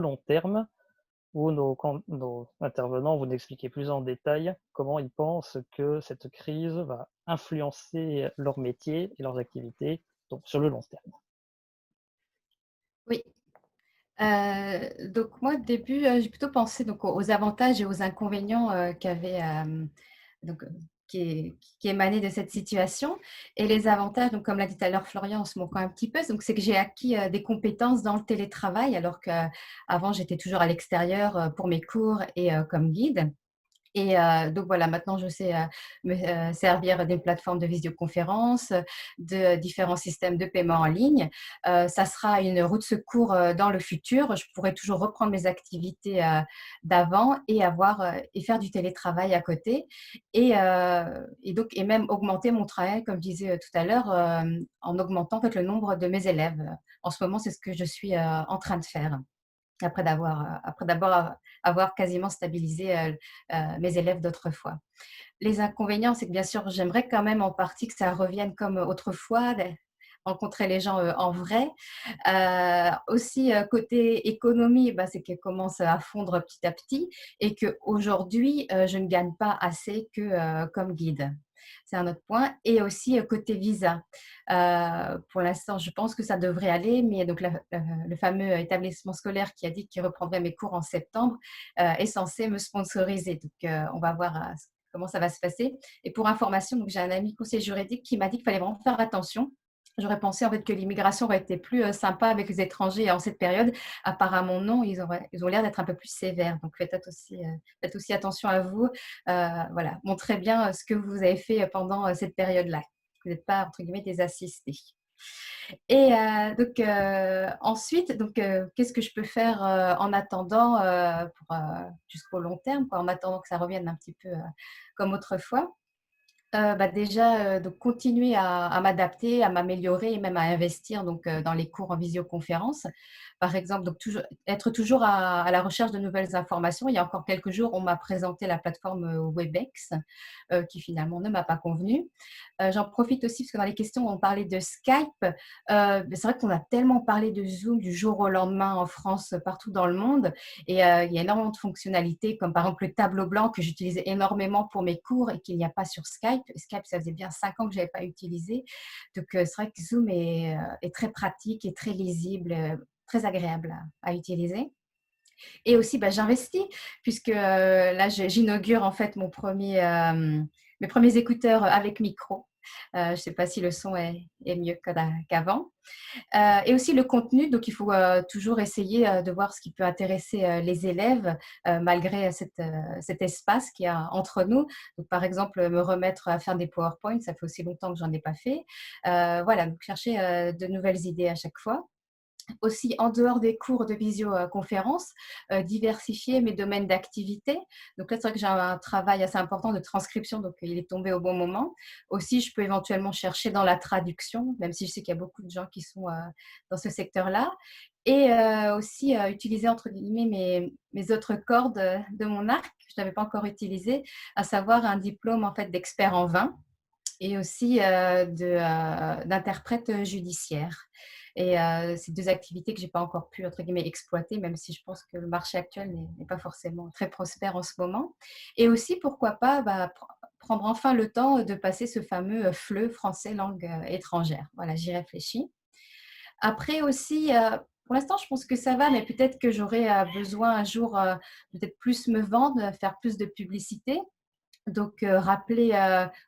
long terme où nos intervenants vont nous expliquer plus en détail comment ils pensent que cette crise va influencer leur métier et leurs activités, donc sur le long terme. Oui, donc moi, au début, j'ai plutôt pensé donc aux avantages et aux inconvénients, donc qui émanaient de cette situation et les avantages, donc comme l'a dit tout à l'heure Florian, on se moquant un petit peu, donc c'est que j'ai acquis, des compétences dans le télétravail alors qu'avant j'étais toujours à l'extérieur, pour mes cours et comme guide. Et donc voilà, maintenant je sais, me servir des plateformes de visioconférence, de différents systèmes de paiement en ligne. Ça sera une roue de secours, dans le futur. Je pourrai toujours reprendre mes activités, d'avant et et faire du télétravail à côté et même augmenter mon travail, comme je disais, tout à l'heure, en augmentant en fait le nombre de mes élèves. En ce moment, c'est ce que je suis, en train de faire. Après d'abord avoir quasiment stabilisé, mes élèves d'autrefois. Les inconvénients, c'est que bien sûr, j'aimerais quand même en partie que ça revienne comme autrefois, de rencontrer les gens, en vrai. Aussi, côté économie, bah, c'est qu'elle commence à fondre petit à petit et qu'aujourd'hui, je ne gagne pas assez comme guide. C'est un autre point et aussi, côté visa. Pour l'instant, je pense que ça devrait aller, mais donc le fameux établissement scolaire qui a dit qu'il reprendrait mes cours en septembre, est censé me sponsoriser. Donc, on va voir, comment ça va se passer et pour information, donc j'ai un ami conseiller juridique qui m'a dit qu'il fallait vraiment faire attention. J'aurais pensé en fait que l'immigration aurait été plus, sympa avec les étrangers en cette période. Apparemment non, ils ont l'air d'être un peu plus sévères. Donc faites aussi attention à vous. Voilà, montrez bien, ce que vous avez fait, pendant, cette période-là. Vous n'êtes pas entre guillemets «des assistés». Et ensuite, qu'est-ce que je peux faire, en attendant, jusqu'au long terme, quoi, en attendant que ça revienne un petit peu, comme autrefois? Bah, déjà, donc continuer à m'adapter, à m'améliorer et même à investir dans les cours en visioconférence. Par exemple, donc toujours être toujours à la recherche de nouvelles informations. Il y a encore quelques jours, on m'a présenté la plateforme, WebEx, qui finalement ne m'a pas convenu. J'en profite aussi parce que dans les questions, on parlait de Skype. C'est vrai qu'on a tellement parlé de Zoom du jour au lendemain en France, partout dans le monde et il y a énormément de fonctionnalités comme par exemple le tableau blanc que j'utilisais énormément pour mes cours et qu'il n'y a pas sur Skype. Skype, ça faisait bien 5 ans que je n'avais pas utilisé. Donc c'est vrai que Zoom est très pratique et très lisible, très agréable à utiliser. Et aussi, bah, j'investis puisque, là, j'inaugure en fait mes premiers écouteurs avec micro. Je ne sais pas si le son est mieux qu'avant. Et aussi le contenu, donc il faut, toujours essayer, de voir ce qui peut intéresser, les élèves, malgré cet espace qu'il y a entre nous. Donc par exemple, me remettre à faire des PowerPoint, ça fait aussi longtemps que j'en ai pas fait. Voilà, donc chercher, de nouvelles idées à chaque fois. Aussi, en dehors des cours de visioconférence, diversifier mes domaines d'activité. Donc là, c'est vrai que j'ai un travail assez important de transcription, donc il est tombé au bon moment. Aussi, je peux éventuellement chercher dans la traduction, même si je sais qu'il y a beaucoup de gens qui sont, dans ce secteur-là et aussi, utiliser entre guillemets mes autres cordes, de mon arc que je n'avais pas encore utilisées, à savoir un diplôme en fait d'expert en vin et aussi, d'interprète judiciaire et c'est 2 activités que j'ai pas encore pu entre guillemets «exploiter», même si je pense que le marché actuel n'est pas forcément très prospère en ce moment et aussi pourquoi pas, bah, prendre enfin le temps de passer ce fameux, FLE, français langue, étrangère. Voilà, j'y réfléchis. Après aussi, pour l'instant je pense que ça va, mais peut-être que j'aurai, besoin un jour, peut-être plus me vendre, faire plus de publicité. Donc, rappeler,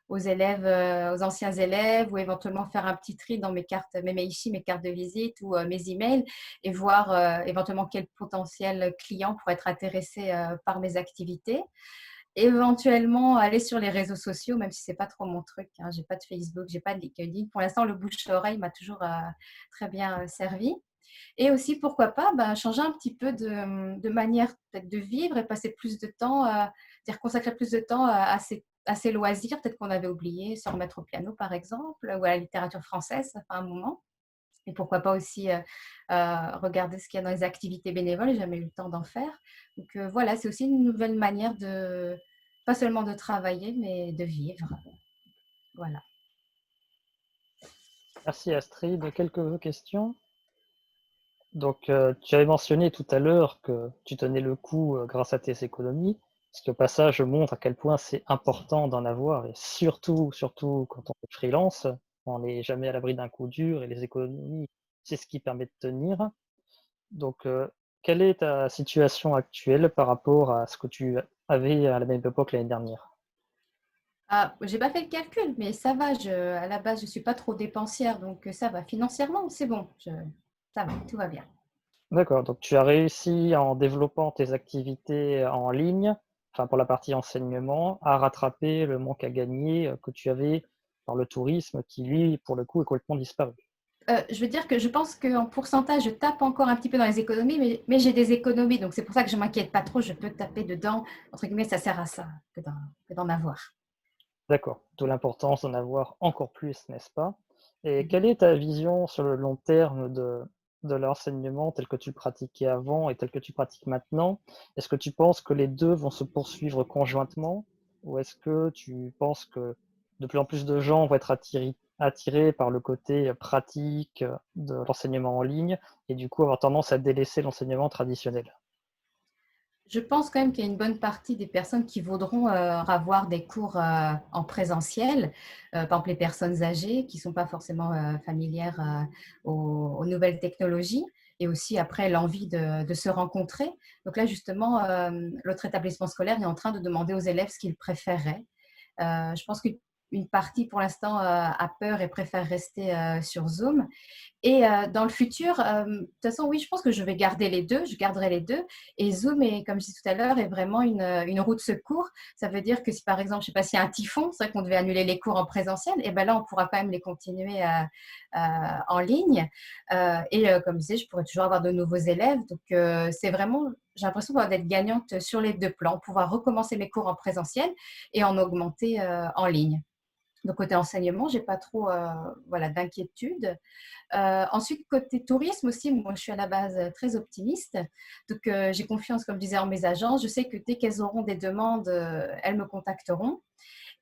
aux élèves, aux anciens élèves ou éventuellement faire un petit tri dans mes cartes, mes mails, mes cartes de visite ou, mes emails et voir, éventuellement quel potentiel client pourrait être intéressé, par mes activités. Éventuellement aller sur les réseaux sociaux, même si c'est pas trop mon truc, hein. J'ai pas de Facebook, j'ai pas de LinkedIn. Pour l'instant, le bouche à oreille m'a toujours, très bien, servi. Et aussi, pourquoi pas, bah, changer un petit peu de manière peut-être de vivre et passer plus de temps, c'est-à-dire consacrer plus de temps à ses loisirs, peut-être qu'on avait oublié, se remettre au piano par exemple, ou à la littérature française, ça fait un moment. Et pourquoi pas aussi, regarder ce qu'il y a dans les activités bénévoles, j'ai jamais eu le temps d'en faire. Donc, voilà, c'est aussi une nouvelle manière de pas seulement de travailler, mais de vivre. Voilà. Merci Astrid. Quelques questions. Donc, tu avais mentionné tout à l'heure que tu tenais le coup, grâce à tes économies, ce qui au passage montre à quel point c'est important d'en avoir et surtout quand on est freelance, on n'est jamais à l'abri d'un coup dur et les économies, c'est ce qui permet de tenir. Donc, quelle est ta situation actuelle par rapport à ce que tu avais à la même époque l'année dernière? Ah, j'ai pas fait le calcul, mais ça va, à la base, je suis pas trop dépensière, donc ça va. Financièrement, c'est bon, ça va, tout va bien. D'accord, donc tu as réussi en développant tes activités en ligne, enfin pour la partie enseignement, à rattraper le manque à gagner, que tu avais dans le tourisme qui lui, pour le coup, est complètement disparu. Je veux dire que je pense qu'en pourcentage, je tape encore un petit peu dans les économies, mais j'ai des économies, donc c'est pour ça que je m'inquiète pas trop. Je peux taper dedans, entre guillemets, ça sert à ça que d'en avoir. D'accord, d'où l'importance d'en avoir encore plus, n'est-ce pas? Et Mhm. quelle est ta vision sur le long terme de l'enseignement tel que tu le pratiquais avant et tel que tu pratiques maintenant? Est-ce que tu penses que les 2 vont se poursuivre conjointement? Ou est-ce que tu penses que de plus en plus de gens vont être attirés par le côté, pratique, de l'enseignement en ligne et du coup avoir tendance à délaisser l'enseignement traditionnel? Je pense quand même qu'il y a une bonne partie des personnes qui voudront avoir des cours en présentiel, par exemple les personnes âgées qui ne sont pas forcément familières aux nouvelles technologies et aussi après l'envie de se rencontrer. Donc là justement, l'autre établissement scolaire est en train de demander aux élèves ce qu'ils préféraient. Je pense qu'une partie pour l'instant a peur et préfère rester sur Zoom. Et dans le futur, de toute façon, oui, je pense que je vais garder les 2. Je garderai les 2. Et Zoom est, comme je disais tout à l'heure, est vraiment une roue de secours. Ça veut dire que si, par exemple, je ne sais pas s'il y a un typhon, c'est vrai qu'on devait annuler les cours en présentiel, et ben là, on pourra quand même les continuer en ligne. Comme je disais, je pourrais toujours avoir de nouveaux élèves. Donc, c'est vraiment, j'ai l'impression d'être gagnante sur les 2 plans, pouvoir recommencer mes cours en présentiel et en augmenter en ligne. Donc, côté enseignement, j'ai pas trop voilà, d'inquiétude. Ensuite, côté tourisme aussi, moi, je suis à la base très optimiste. Donc, j'ai confiance, comme je disais, en mes agences. Je sais que dès qu'elles auront des demandes, elles me contacteront.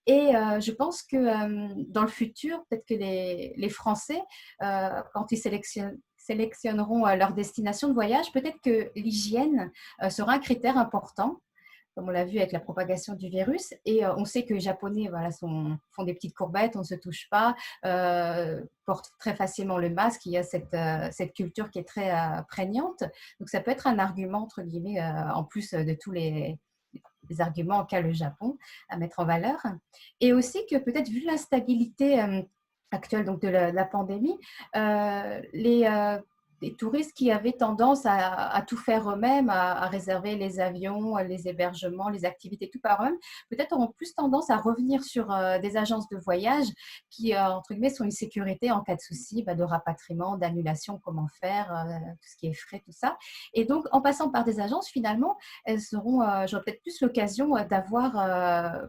Et je pense que dans le futur, peut-être que les Français, quand ils sélectionneront leur destination de voyage, peut-être que l'hygiène sera un critère important comme on l'a vu avec la propagation du virus. Et on sait que les Japonais voilà, font des petites courbettes, on ne se touche pas, portent très facilement le masque. Il y a cette culture qui est très prégnante. Donc ça peut être un argument, entre guillemets, en plus de tous les arguments qu'a le Japon à mettre en valeur. Et aussi que peut-être vu l'instabilité actuelle donc de la pandémie, les touristes qui avaient tendance à tout faire eux-mêmes, à réserver les avions, les hébergements, les activités, tout par eux-mêmes, peut-être auront plus tendance à revenir sur des agences de voyage qui, entre guillemets, sont une sécurité en cas de souci, bah, de rapatriement, d'annulation, comment faire, tout ce qui est frais, tout ça. Et donc, en passant par des agences, finalement, j'aurai peut-être plus l'occasion d'avoir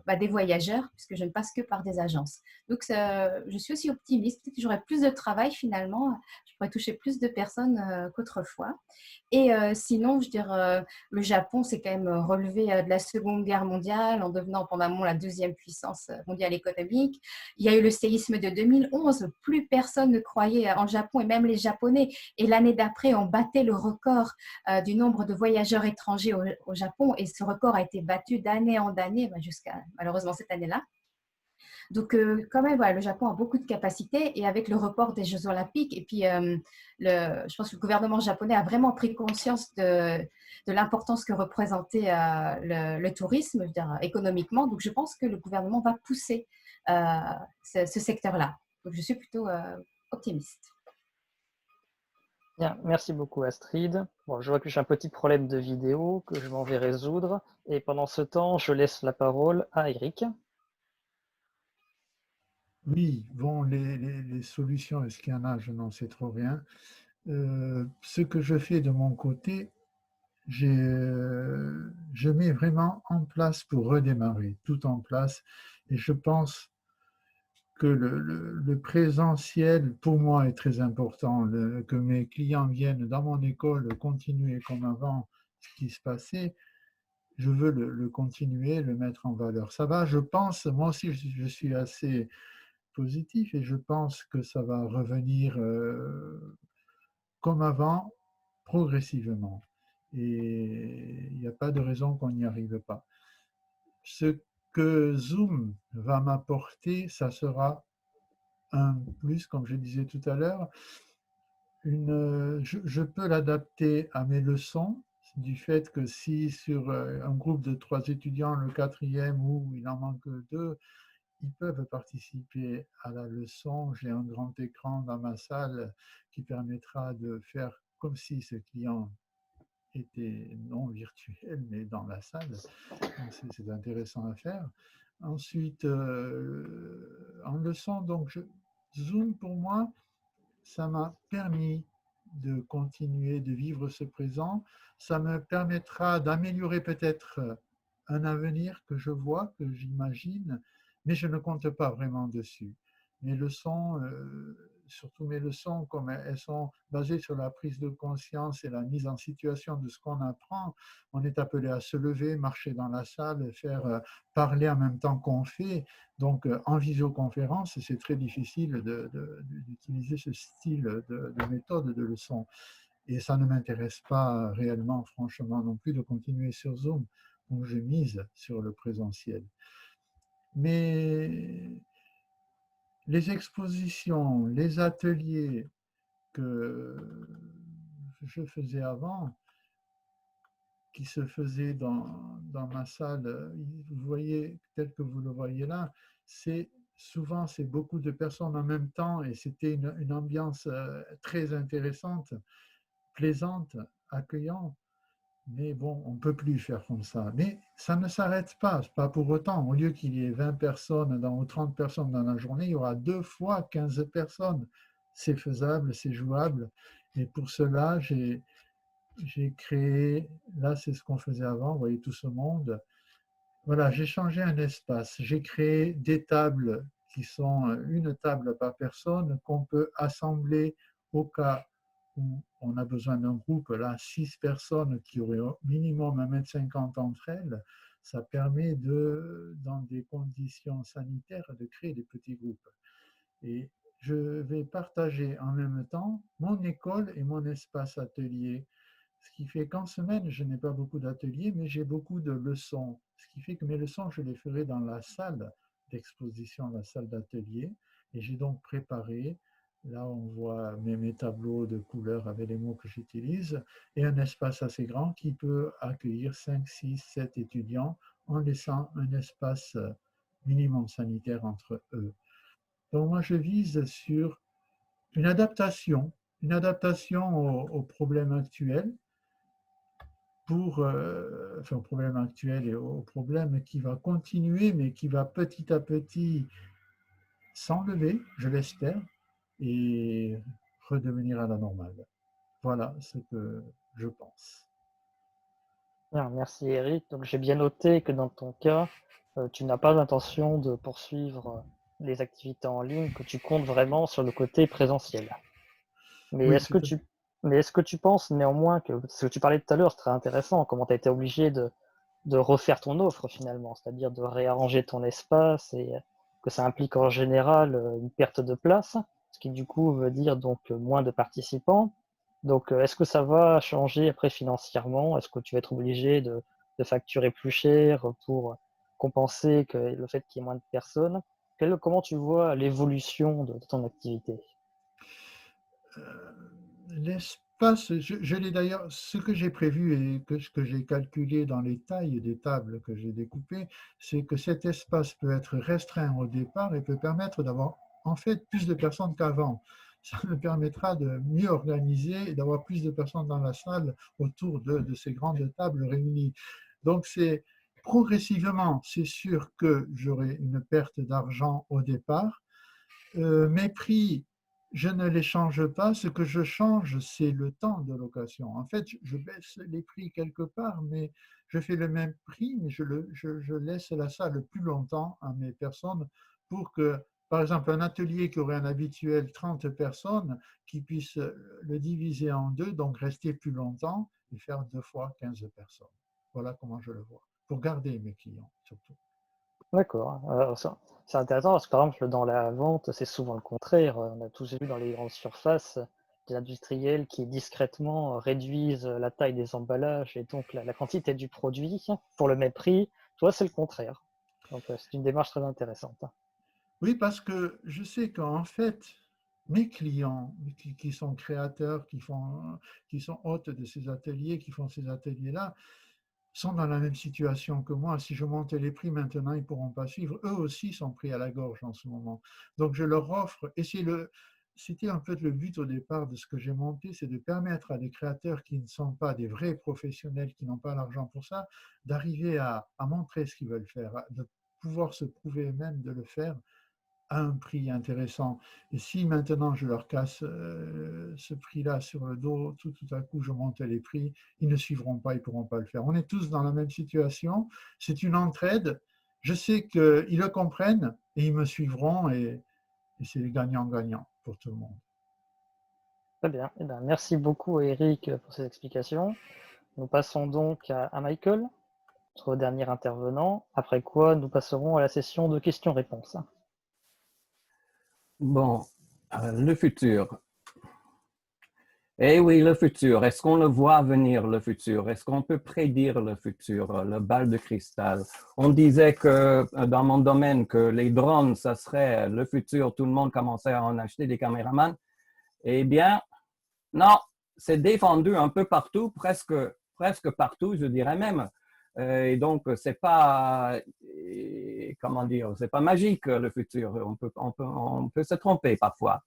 bah, des voyageurs, puisque je ne passe que par des agences. Donc, je suis aussi optimiste, peut-être que j'aurai plus de travail finalement, je pourrais toucher plus de personnes qu'autrefois. Et sinon, je dirais, le Japon s'est quand même relevé de la Seconde Guerre mondiale en devenant pendant un moment la deuxième puissance mondiale économique. Il y a eu le séisme de 2011, plus personne ne croyait en Japon et même les Japonais. Et l'année d'après, on battait le record du nombre de voyageurs étrangers au Japon et ce record a été battu d'année en année bah, jusqu'à malheureusement cette année-là. Donc, quand même, voilà, le Japon a beaucoup de capacités et avec le report des Jeux Olympiques, et puis je pense que le gouvernement japonais a vraiment pris conscience de l'importance que représentait le tourisme je veux dire, économiquement. Donc, je pense que le gouvernement va pousser ce secteur-là. Donc, je suis plutôt optimiste. Bien, merci beaucoup Astrid. Bon, je vois que j'ai un petit problème de vidéo que je m'en vais résoudre et pendant ce temps, je laisse la parole à Eric. Oui, bon, les solutions, est-ce qu'il y en a? Je n'en sais trop rien. Ce que je fais de mon côté, je mets vraiment en place pour redémarrer, tout en place. Et je pense que le présentiel, pour moi, est très important. Que mes clients viennent dans mon école continuer comme avant ce qui se passait, je veux le continuer, le mettre en valeur. Ça va, je pense, moi aussi, je suis assez positif et je pense que ça va revenir comme avant progressivement. Et il n'y a pas de raison qu'on n'y arrive pas. Ce que Zoom va m'apporter, ça sera un plus, comme je disais tout à l'heure. Je peux l'adapter à mes leçons, du fait que si sur un groupe de 3 étudiants, le quatrième où il en manque 2, ils peuvent participer à la leçon. J'ai un grand écran dans ma salle qui permettra de faire comme si ce client était non virtuel, mais dans la salle. Donc c'est intéressant à faire. Ensuite, en leçon, donc Zoom pour moi, ça m'a permis de continuer de vivre ce présent. Ça me permettra d'améliorer peut-être un avenir que je vois, que j'imagine, mais je ne compte pas vraiment dessus. Mes leçons, surtout mes leçons, comme elles sont basées sur la prise de conscience et la mise en situation de ce qu'on apprend, on est appelé à se lever, marcher dans la salle, faire parler en même temps qu'on fait. Donc, en visioconférence, c'est très difficile d'utiliser ce style de méthode de leçon. Et ça ne m'intéresse pas réellement, franchement, non plus de continuer sur Zoom. Donc, je mise sur le présentiel. Mais les expositions, les ateliers que je faisais avant, qui se faisaient dans ma salle, vous voyez, tel que vous le voyez là, souvent c'est beaucoup de personnes en même temps et c'était une ambiance très intéressante, plaisante, accueillante. Mais bon, on ne peut plus faire comme ça. Mais ça ne s'arrête pas pour autant. Au lieu qu'il y ait 20 personnes ou 30 personnes dans la journée, il y aura 2 fois 15 personnes. C'est faisable, c'est jouable. Et pour cela, j'ai créé, là c'est ce qu'on faisait avant, vous voyez tout ce monde. Voilà, j'ai changé un espace. J'ai créé des tables qui sont une table par personne qu'on peut assembler au cas où on a besoin d'un groupe. Là, 6 personnes qui auraient au minimum 1,50 m entre elles. Ça permet dans des conditions sanitaires, de créer des petits groupes. Et je vais partager en même temps mon école et mon espace atelier. Ce qui fait qu'en semaine, je n'ai pas beaucoup d'ateliers, mais j'ai beaucoup de leçons. Ce qui fait que mes leçons, je les ferai dans la salle d'exposition, la salle d'atelier. Et j'ai donc préparé, là on voit mes tableaux de couleurs avec les mots que j'utilise, et un espace assez grand qui peut accueillir 5, 6, 7 étudiants en laissant un espace minimum sanitaire entre eux. Donc moi, je vise sur une adaptation, aux problèmes actuels, enfin, aux problèmes actuels et aux problèmes qui va continuer, mais qui va petit à petit s'enlever, je l'espère, et redevenir à la normale. Voilà ce que je pense. Bien, merci Eric. Donc j'ai bien noté que dans ton cas, tu n'as pas l'intention de poursuivre les activités en ligne, que tu comptes vraiment sur le côté présentiel. Mais Oui, est-ce tout que à tu, mais est-ce que tu penses néanmoins que ce que tu parlais tout à l'heure, c'est très intéressant, comment tu as été obligé de refaire ton offre finalement, c'est-à-dire de réarranger ton espace et que ça implique en général une perte de place, ce qui du coup veut dire donc moins de participants. Donc est-ce que ça va changer après financièrement? Est-ce que tu vas être obligé de facturer plus cher pour compenser le fait qu'il y ait moins de personnes? Comment tu vois l'évolution de ton activité? L'espace, je l'ai d'ailleurs, ce que j'ai prévu et que j'ai calculé dans les tailles des tables que j'ai découpées, c'est que cet espace peut être restreint au départ et peut permettre d'avoir en fait plus de personnes qu'avant. Ça me permettra de mieux organiser et d'avoir plus de personnes dans la salle autour de ces grandes tables réunies. Donc c'est progressivement, c'est sûr que j'aurai une perte d'argent au départ. Mes prix, je ne les change pas. Ce que je change, c'est le temps de location. En fait, je baisse les prix quelque part, mais je fais le même prix, mais je laisse la salle plus longtemps à mes personnes pour que, par exemple, un atelier qui aurait un habituel 30 personnes, qui puisse le diviser en deux, donc rester plus longtemps et faire 2 fois 15 personnes. Voilà comment je le vois, pour garder mes clients surtout. D'accord. C'est intéressant parce que par exemple dans la vente, c'est souvent le contraire. On a tous vu dans les grandes surfaces, des industriels qui discrètement réduisent la taille des emballages et donc la quantité du produit pour le même prix. Toi, c'est le contraire. Donc, c'est une démarche très intéressante. Oui, parce que je sais qu'en fait, mes clients qui sont créateurs, qui sont hôtes de ces ateliers, qui font ces ateliers-là, sont dans la même situation que moi. Si je montais les prix maintenant, ils ne pourront pas suivre. Eux aussi sont pris à la gorge en ce moment. Donc je leur offre, et c'était en fait le but au départ de ce que j'ai monté, c'est de permettre à des créateurs qui ne sont pas des vrais professionnels, qui n'ont pas l'argent pour ça, d'arriver à montrer ce qu'ils veulent faire, de pouvoir se prouver eux-mêmes de le faire à un prix intéressant. Et si maintenant je leur casse ce prix-là sur le dos, tout à coup je monte les prix, ils ne suivront pas, ils ne pourront pas le faire. On est tous dans la même situation, c'est une entraide. Je sais qu'ils le comprennent et ils me suivront et c'est gagnant-gagnant pour tout le monde. Très bien. Eh bien, merci beaucoup, Eric, pour ces explications. Nous passons donc à Michael, notre dernier intervenant, après quoi nous passerons à la session de questions-réponses. Bon, le futur. Eh oui, le futur. Est-ce qu'on le voit venir, le futur? Est-ce qu'on peut prédire le futur, le bal de cristal? On disait que dans mon domaine, que les drones, ça serait le futur. Tout le monde commençait à en acheter des caméramans. Eh bien, non, c'est défendu un peu partout, presque partout, je dirais même. Et donc, c'est pas, comment dire, c'est pas magique le futur. On peut se tromper parfois.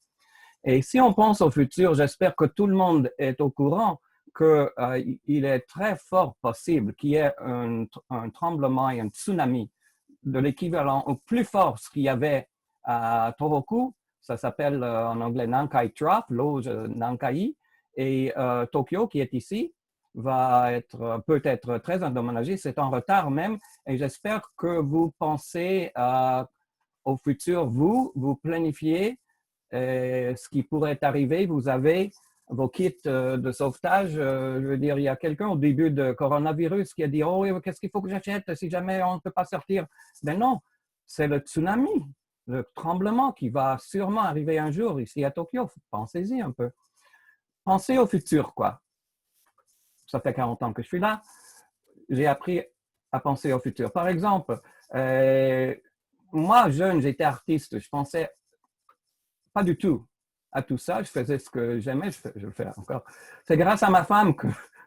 Et si on pense au futur, j'espère que tout le monde est au courant qu'il est très fort possible qu'il y ait un tremblement et un tsunami de l'équivalent au plus fort ce qu'il y avait à Tohoku. Ça s'appelle en anglais Nankai Trough, l'eau Nankai. Et Tokyo, qui est ici, peut être très endommagé. C'est en retard même. Et j'espère que vous pensez au futur, vous planifiez ce qui pourrait arriver. Vous avez vos kits de sauvetage. Je veux dire, il y a quelqu'un au début de coronavirus qui a dit « Oh, qu'est-ce qu'il faut que j'achète si jamais on ne peut pas sortir? » Ben non, c'est le tsunami, le tremblement qui va sûrement arriver un jour ici à Tokyo. Pensez-y un peu. Pensez au futur, quoi. Ça fait 40 ans que je suis là. J'ai appris à penser au futur. Par exemple, moi, jeune, j'étais artiste. Je pensais pas du tout à tout ça. Je faisais ce que j'aimais, je le fais encore. C'est grâce à ma femme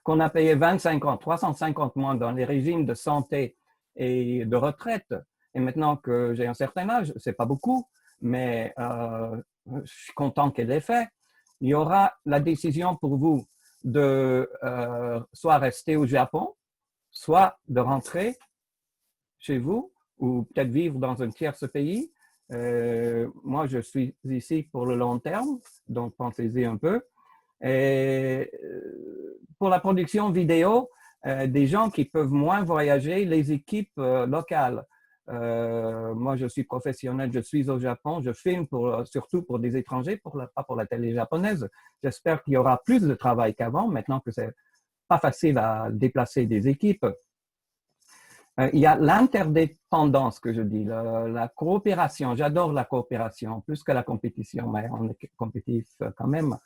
qu'on a payé 25 ans, 350 mois dans les régimes de santé et de retraite. Et maintenant que j'ai un certain âge, c'est pas beaucoup, mais je suis content qu'elle ait fait. Il y aura la décision pour vous de soit rester au Japon, soit de rentrer chez vous ou peut-être vivre dans un tierce pays. Moi, je suis ici pour le long terme, donc pensez-y un peu. Et pour la production vidéo, des gens qui peuvent moins voyager, les équipes locales. Moi, je suis professionnel, je suis au Japon, je filme surtout pour des étrangers, pas pour la télé japonaise. J'espère qu'il y aura plus de travail qu'avant, maintenant que c'est pas facile à déplacer des équipes. Il y a l'interdépendance que je dis, la coopération. J'adore la coopération, plus que la compétition, mais on est compétitif quand même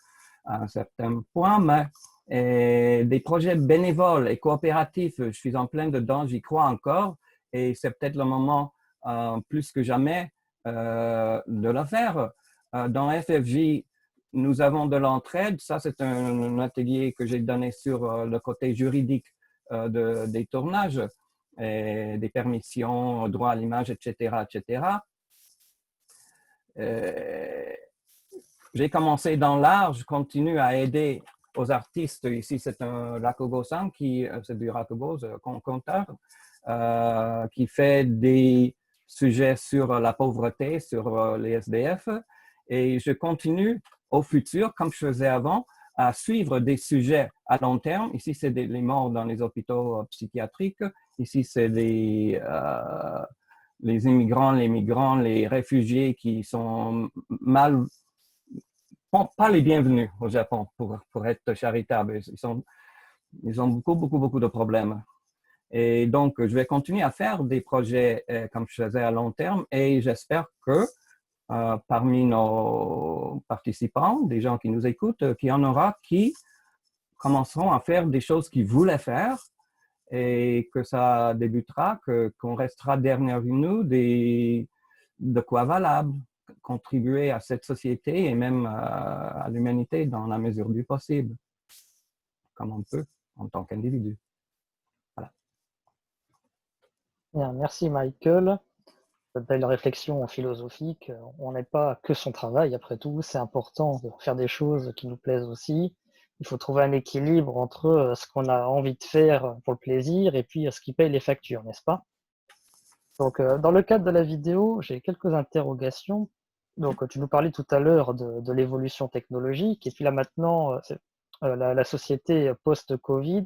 à un certain point. Mais des projets bénévoles et coopératifs, je suis en plein dedans, j'y crois encore. Et c'est peut-être le moment, plus que jamais, de le faire. Dans FFJ, nous avons de l'entraide. Ça, c'est un atelier que j'ai donné sur le côté juridique des tournages. Des permissions, droit à l'image, etc., etc. J'ai commencé dans l'art, je continue à aider aux artistes. Ici, c'est un Rakugo-san, c'est du Rakugo, conteur, qui fait des sujets sur la pauvreté, sur les SDF. Et je continue au futur, comme je faisais avant, à suivre des sujets à long terme. Ici, c'est les morts dans les hôpitaux psychiatriques. Ici, c'est les immigrants, les migrants, les réfugiés qui sont pas les bienvenus au Japon, pour être charitable. Ils ont beaucoup de problèmes. Et donc, je vais continuer à faire des projets comme je faisais à long terme et j'espère que parmi nos participants, des gens qui nous écoutent, qu'il y en aura qui commenceront à faire des choses qu'ils voulaient faire et que ça débutera, qu'on restera derrière nous de quoi valable, contribuer à cette société et même à l'humanité dans la mesure du possible, comme on peut en tant qu'individu. Voilà. Bien, merci Michael. Belle réflexion philosophique. On n'est pas que son travail, après tout. C'est important de faire des choses qui nous plaisent aussi. Il faut trouver un équilibre entre ce qu'on a envie de faire pour le plaisir et puis ce qui paye les factures, n'est-ce pas? Donc, dans le cadre de la vidéo, j'ai quelques interrogations. Donc, tu nous parlais tout à l'heure de l'évolution technologique. Et puis là, maintenant, la société post-Covid,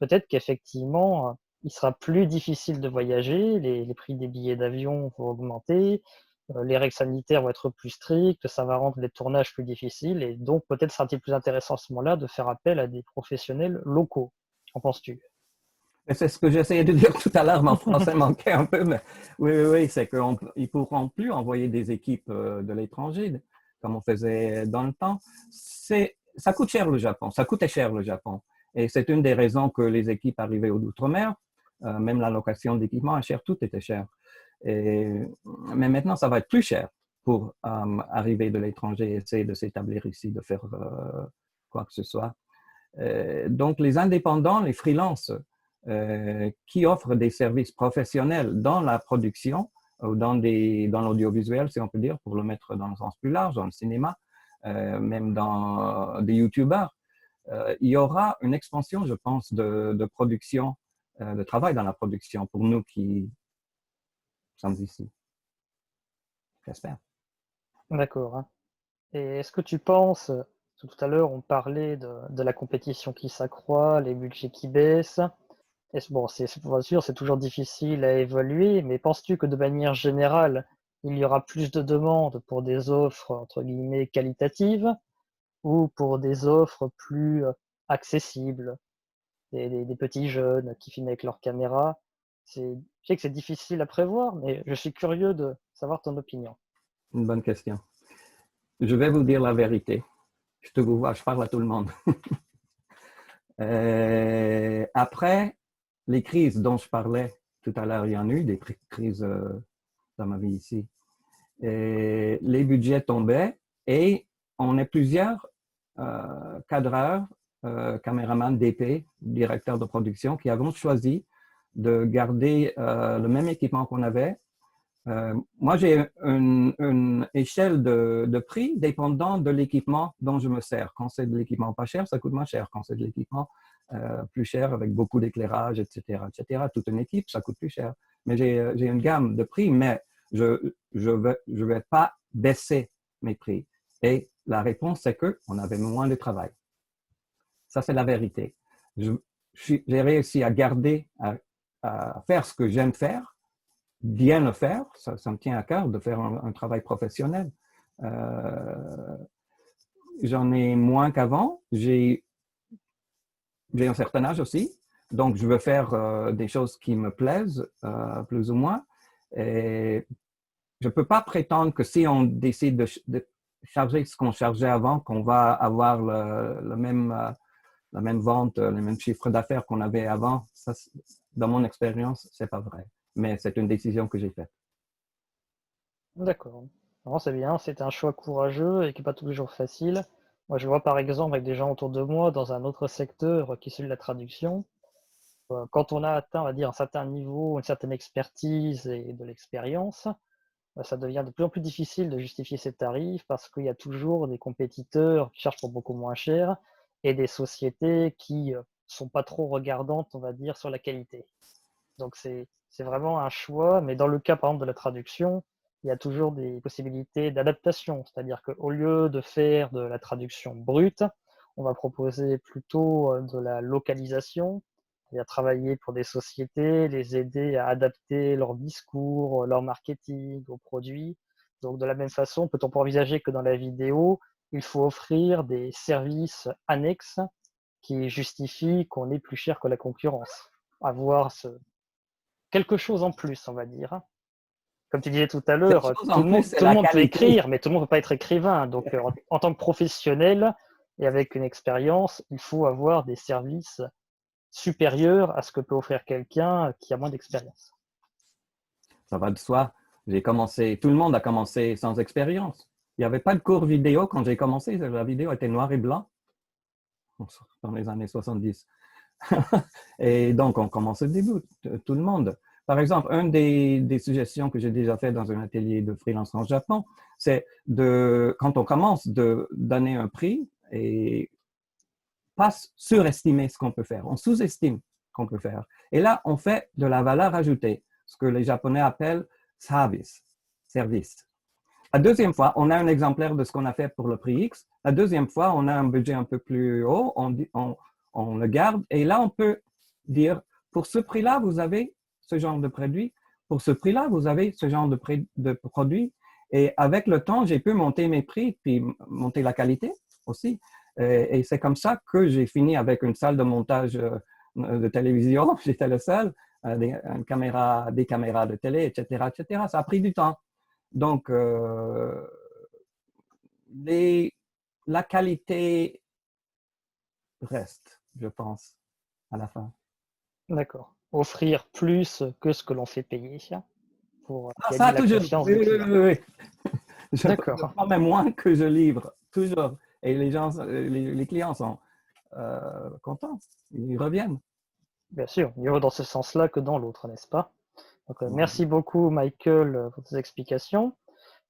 peut-être qu'effectivement, il sera plus difficile de voyager, les prix des billets d'avion vont augmenter, les règles sanitaires vont être plus strictes, ça va rendre les tournages plus difficiles. Et donc, peut-être sera-t-il plus intéressant à ce moment-là de faire appel à des professionnels locaux. Qu'en penses-tu? C'est ce que j'essayais de dire tout à l'heure, mon français manquait un peu, mais oui, c'est qu'ils ne pourront plus envoyer des équipes de l'étranger, comme on faisait dans le temps. Ça coûte cher le Japon, ça coûtait cher le Japon. Et c'est une des raisons que les équipes arrivaient d'outre-mer, même la location d'équipement est chère, tout était cher. Mais maintenant, ça va être plus cher pour arriver de l'étranger et essayer de s'établir ici, de faire quoi que ce soit. Donc, les indépendants, les freelances, qui offrent des services professionnels dans la production ou dans l'audiovisuel, si on peut dire, pour le mettre dans le sens plus large, dans le cinéma, même dans des YouTubers, il y aura une expansion, je pense, de production, de travail dans la production pour nous qui sommes ici. J'espère. D'accord, hein. Et est-ce que tu penses, tout à l'heure, on parlait de la compétition qui s'accroît, les budgets qui baissent. Bon, bien sûr, c'est toujours difficile à évaluer, mais penses-tu que de manière générale, il y aura plus de demandes pour des offres, entre guillemets, qualitatives ou pour des offres plus accessibles, des petits jeunes qui filment avec leur caméra? Je sais que c'est difficile à prévoir, mais je suis curieux de savoir ton opinion. Une bonne question. Je vais vous dire la vérité. Je te vois, je parle à tout le monde. Après les crises dont je parlais tout à l'heure, il y en a eu des crises dans ma vie ici. Et les budgets tombaient et on est plusieurs cadreurs, caméramans, DP, directeurs de production qui avons choisi de garder le même équipement qu'on avait. Moi, j'ai une échelle de prix dépendant de l'équipement dont je me sers. Quand c'est de l'équipement pas cher, ça coûte moins cher. Quand c'est de l'équipement plus cher avec beaucoup d'éclairage, etc., toute une équipe, ça coûte plus cher. Mais j'ai une gamme de prix, mais je vais pas baisser mes prix. Et la réponse, c'est qu'on avait moins de travail. Ça, c'est la vérité. J'ai réussi à garder, à faire ce que j'aime faire, bien le faire, ça me tient à cœur de faire un travail professionnel. J'en ai moins qu'avant. J'ai un certain âge aussi, donc je veux faire des choses qui me plaisent, plus ou moins. Et je ne peux pas prétendre que si on décide de charger ce qu'on chargeait avant, qu'on va avoir la même vente, les mêmes chiffres d'affaires qu'on avait avant. Ça, dans mon expérience, ce n'est pas vrai. Mais c'est une décision que j'ai faite. D'accord. Non, c'est bien, c'est un choix courageux et qui n'est pas toujours facile. Moi, je vois par exemple avec des gens autour de moi dans un autre secteur qui est celui de la traduction. Quand on a atteint, on va dire, un certain niveau, une certaine expertise et de l'expérience, ça devient de plus en plus difficile de justifier ses tarifs parce qu'il y a toujours des compétiteurs qui cherchent pour beaucoup moins cher et des sociétés qui sont pas trop regardantes, on va dire, sur la qualité. Donc c'est vraiment un choix, mais dans le cas, par exemple, de la traduction, il y a toujours des possibilités d'adaptation. C'est-à-dire qu'au lieu de faire de la traduction brute, on va proposer plutôt de la localisation, c'est-à-dire travailler pour des sociétés, les aider à adapter leur discours, leur marketing aux produits. Donc de la même façon, peut-on pas envisager que dans la vidéo, il faut offrir des services annexes qui justifient qu'on est plus cher que la concurrence. Avoir quelque chose en plus, on va dire. comme tu disais tout à l'heure, chose, tout en le monde, plus, c'est tout le la monde peut qualité. écrire, mais tout le monde ne peut pas être écrivain. Donc, en tant que professionnel et avec une expérience, il faut avoir des services supérieurs à ce que peut offrir quelqu'un qui a moins d'expérience. Ça va de soi. J'ai commencé, tout le monde a commencé sans expérience. Il n'y avait pas de cours vidéo quand j'ai commencé. La vidéo était noir et blanc dans les années 70. Et donc, on commence au début, tout le monde. Par exemple, une des suggestions que j'ai déjà fait dans un atelier de freelance au Japon, c'est quand on commence de donner un prix et pas surestimer ce qu'on peut faire. On sous-estime ce qu'on peut faire. Et là, on fait de la valeur ajoutée, ce que les Japonais appellent service. La deuxième fois, on a un exemplaire de ce qu'on a fait pour le prix X. La deuxième fois, on a un budget un peu plus haut, on le garde. Et là, on peut dire, pour ce prix-là, vous avez ce genre de produit. Pour ce prix-là, vous avez ce genre de produit. Et avec le temps, j'ai pu monter mes prix, puis monter la qualité aussi. Et c'est comme ça que j'ai fini avec une salle de montage de télévision. J'étais le seul, des caméras de télé, etc., etc. Ça a pris du temps. Donc, la qualité reste, je pense, à la fin. D'accord. Offrir plus que ce que l'on fait payer pour Ça gagner a la toujours. confiance Oui, des oui, clients. oui, oui. Je D'accord. promets moins que je livre, toujours. Et les clients sont contents. Ils reviennent. Bien sûr, mieux dans ce sens-là que dans l'autre, n'est-ce pas? Donc, Voilà. merci beaucoup, Michael, pour tes explications.